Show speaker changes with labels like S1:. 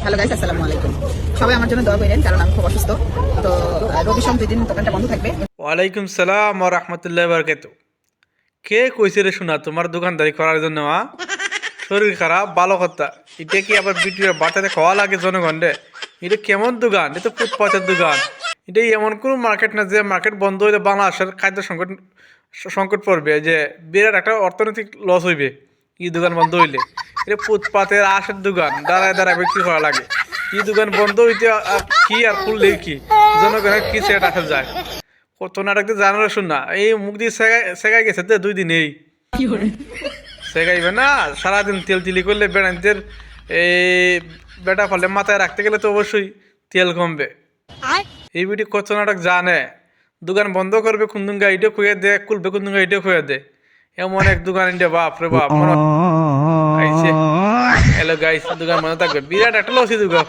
S1: Hello guys, আসসালামু আলাইকুম। সবাই আমার জন্য দোয়া করেন, কারণ আমি খুব অসুস্থ। তো রবি সোম 2 দিন দোকানটা বন্ধ থাকবে।
S2: ওয়ালাইকুম সালাম ও রহমতুল্লাহ বারকাত। কে কইছে রে শোনা তোমার দোকানদারি করার জন্য? শরীর খারাপ ভালো কথা, এটা কি আবার বিটির বাচ্চাতে খাওয়া লাগে জনগণ রে? এটা কেমন দোকান? এটা তো ফুটপাতের দোকান। এটা এমন কোনো মার্কেট না যে মার্কেট বন্ধ হইলে বাংলাদেশের খাদ্য সংকট সংকট পড়বে, যে বিরাট একটা অর্থনৈতিক লস হইবে এই দোকান বন্ধ হইলে। এটা ফুটপাতের আশের দোকান, দাঁড়ায় দাঁড়ায় বিক্রি করা লাগে। এই দোকান বন্ধ হইতে কি আর খুললে কি জনগণের কি সেট আসা যায়? কত নাটক জানার শুন না, এই মুখ দিয়ে সেগাই গেছে তো 2 দিন। এই সেগাইবে না, সারাদিন তেল তিলি করলে বেড়াইতে এই বেটা ফলে মাথায় রাখতে গেলে তো অবশ্যই তেল কমবে। এই বিটি কত নাটক জানে, দোকান বন্ধ করবে কুন্দুঙ্গা ইটে খুঁয়ে দে, খুলবে কুন্দুঙ্গা ইটে খুঁয়ে দে। এমন এক দোকান ইন্ডিয়া, বাপ রে বাপ। মনে আইছে এলো গাইস, দোকান বন্ধ থাকবে, বিরাট একটা লসি দোকান।